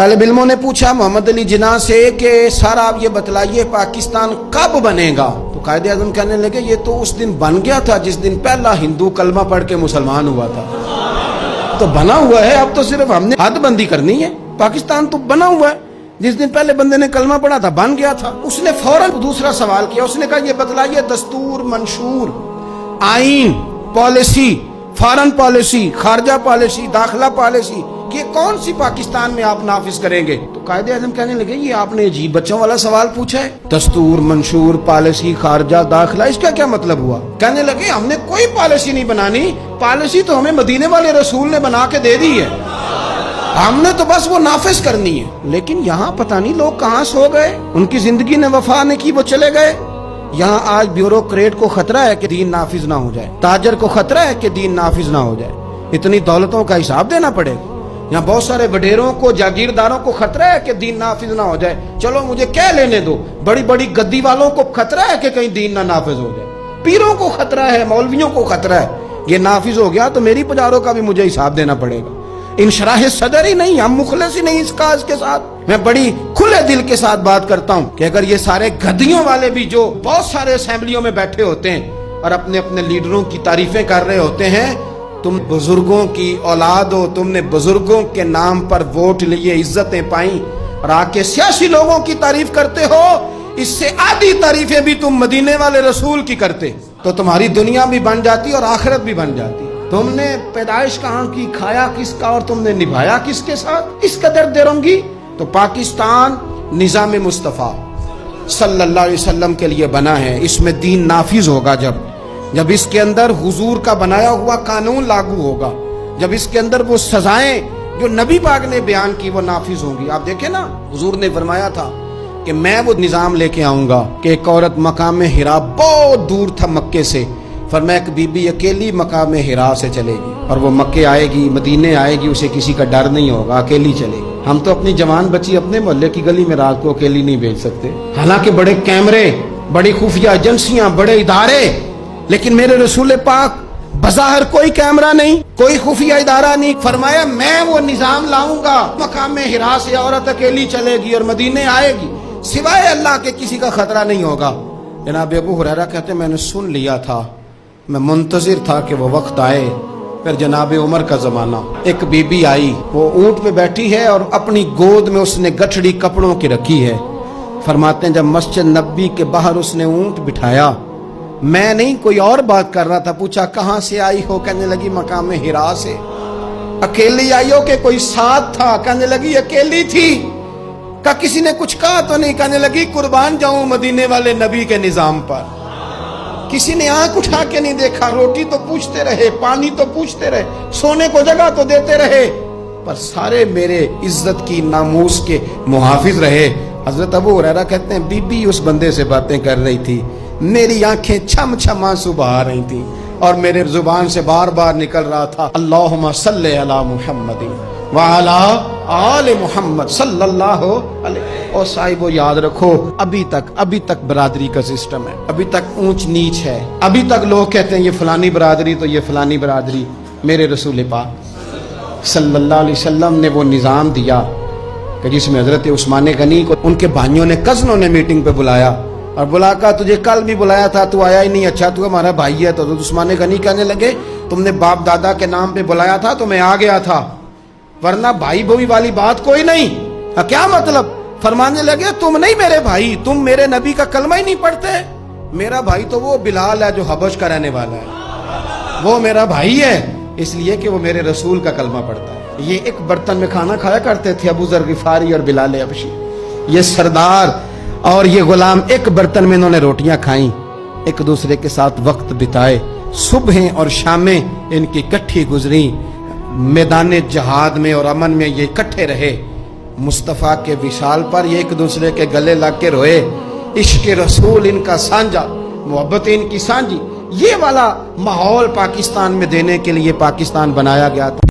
तालिब इल्मों ने पूछा मोहम्मद अली जिन्ना से कि सर आप ये बतलाइए पाकिस्तान कब बनेगा? तो कायदे आज़म कहने लगे ये तो उस दिन बन गया था जिस दिन पहला हिंदू कलमा पढ़ के मुसलमान हुआ था। तो बना हुआ है, अब तो सिर्फ हमने हदबंदी करनी है। पाकिस्तान तो बना हुआ है, जिस दिन पहले बंदे ने कलमा पढ़ा था बन गया था। उसने फौरन दूसरा सवाल किया, उसने कहा ये बतलाइए दस्तूर, मंशूर, आईन, पॉलिसी, फॉरेन पॉलिसी, खारजा पॉलिसी, दाखिला पॉलिसी, ये कौन सी पाकिस्तान में आप नाफिज करेंगे? तो कायदे आज़म कहने लगे ये आपने अजीब बच्चों वाला सवाल पूछा है, दस्तूर, मंशूर, पॉलिसी, खारजा, दाखिला, इसका क्या मतलब हुआ? कहने लगे हमने कोई पॉलिसी नहीं बनानी, पॉलिसी तो हमें मदीने वाले रसूल ने बना के दे दी है, हमने तो बस वो नाफिज करनी है। लेकिन यहाँ पता नहीं लोग कहाँ सो गए, उनकी जिंदगी ने वफा ने की, वो चले गए। यहाँ आज ब्यूरोक्रेट को खतरा है कि दीन नाफिज ना हो जाए, ताजर को खतरा है कि दीन नाफिज ना हो जाए, इतनी दौलतों का हिसाब देना पड़ेगा। यहाँ बहुत सारे वडेरों को, जागीरदारों को खतरा है कि दीन नाफिज ना हो जाए, चलो मुझे क्या लेने दो। बड़ी बड़ी गद्दी वालों को खतरा है कि कहीं दीन ना नाफिज हो जाए, पीरों को खतरा है, मौलवियों को खतरा है, ये नाफिज हो गया तो मेरी पजारों का भी मुझे हिसाब देना पड़ेगा। इंशराह सदर ही नहीं, हम मुखलिस ही नहीं इस काज के साथ। मैं बड़ी खुले दिल के साथ बात करता हूँ कि अगर ये सारे गद्दियों वाले भी जो बहुत सारे असेंबलियों में बैठे होते हैं और अपने अपने लीडरों की तारीफें कर रहे होते हैं, तुम बुजुर्गों की औलाद हो, तुमने बुजुर्गों के नाम पर वोट लिए, इज्जतें पाई और आके सियासी लोगों की तारीफ करते हो, इससे आधी तारीफें भी तुम मदीने वाले रसूल की करते तो तुम्हारी दुनिया भी बन जाती और आखिरत भी बन जाती। तुमने पैदाइश कहाँ की, खाया किसका और तुमने निभाया किसके साथ, इस कदर देरोंगी। तो पाकिस्तान निजाम मुस्तफ़ा सल्लल्लाहु अलैहि वसल्लम के लिए बना है, इसमें दीन नाफिज होगा जब इसके अंदर हुजूर का बनाया हुआ कानून लागू होगा, जब इसके अंदर वो सजाएं जो नबी पाक ने बयान की वो नाफिज होंगी। आप देखें ना, हुजूर ने फरमाया था कि मैं वो निजाम लेके आऊंगा कि एक औरत मकाम हिरा बहुत दूर था मक्के से, फरमाया एक बीबी अकेली मकाम हिरा से चलेगी और वो मक्के आएगी, मदीने आएगी, उसे किसी का डर नहीं होगा, अकेली चलेगी। हम तो अपनी जवान बच्ची अपने मोहल्ले की गली में रात को अकेली नहीं भेज सकते, हालांकि बड़े कैमरे, बड़ी खुफिया एजेंसियां, बड़े इदारे, लेकिन मेरे रसूल पाक बज़ाहिर कोई कैमरा नहीं, कोई खुफिया इदारा नहीं। फरमाया मैं वो निजाम लाऊंगा, मकाम हिरा से औरत अकेली चलेगी और मदीने आएगी, सिवाय अल्लाह के किसी का खतरा नहीं होगा। जनाब अबू हुरैरा कहते मैंने सुन लिया था, मैं मुंतजिर था कि वो वक्त आए। फिर जनाब उमर का जमाना, एक बीबी आई, वो ऊंट पे बैठी है और अपनी गोद में उसने गठड़ी कपड़ों की रखी है। फरमाते हैं जब मस्जिद नबी के बाहर उसने ऊंट बिठाया, मैं नहीं कोई और बात कर रहा था, पूछा कहाँ से आई हो? कहने लगी मकाम हिरा से। अकेली आई हो कि कोई साथ था? कहने लगी अकेली थी। का किसी ने कुछ कहा तो नहीं? कहने लगी कुर्बान जाऊं मदीने वाले नबी के निजाम पर। किसी ने आंख उठा के नहीं देखा, रोटी तो पूछते रहे, पानी तो पूछते रहे, सोने को जगह तो देते रहे, पर सारे मेरे इज्जत की नामूस के मुहाफिज रहे। हजरत अबू हुरैरा कहते हैं बीबी उस बंदे से बातें कर रही थी, मेरी आंखें छम छम आंसू बहा रही थी और मेरे जुबान से बार बार निकल रहा था अल्लाहुम्मा सल्ले अला मुहम्मदिन व अला आले मुहम्मद सल्लल्लाहु अलैहि। और साहिबो याद रखो, अभी तक बरादरी का सिस्टम है, अभी तक ऊंच नीच है, अभी तक लोग कहते हैं ये फलानी बरादरी तो ये फलानी बरादरी। मेरे रसूल पाक सल्लल्लाहु अलैहि वसल्लम ने वो निज़ाम दिया कि जिसमें हजरत उस्मान गनी को उनके भाइयों ने, कज़नों ने मीटिंग पे बुलाया और बुला कर तुझे कल भी बुलाया था, तू आया ही नहीं, अच्छा तू हमारा भाई है। तो उस्मान गनी कहने लगे तुमने बाप दादा के नाम पे बुलाया था तो मैं आ गया था, वरना भाई भाई वाली बात कोई नहीं। क्या मतलब? फरमाने लगे तुम नहीं मेरे भाई, तुम मेरे नबी का कलमा ही नहीं पढ़ते। मेरा भाई तो वो बिलाल है जो हबश का रहने वाला है, वो मेरा भाई है इसलिए कि वो मेरे रसूल का कलमा पढ़ता है। ये एक बर्तन में खाना खाया करते थे अबू ज़र गिफारी और बिलाल हबशी, ये सरदार और ये गुलाम एक बर्तन में इन्होंने रोटियां खाई, एक दूसरे के साथ वक्त बिताए, सुबहें और शामें इनकी इकट्ठी गुजरी, मैदान जहाद में और अमन में ये इकट्ठे रहे। मुस्तफ़ा के विशाल पर ये एक दूसरे के गले लग के रोए, इश्क रसूल इनका साझा, मोहब्बत इनकी साझी। ये वाला माहौल पाकिस्तान में देने के लिए पाकिस्तान बनाया गया था।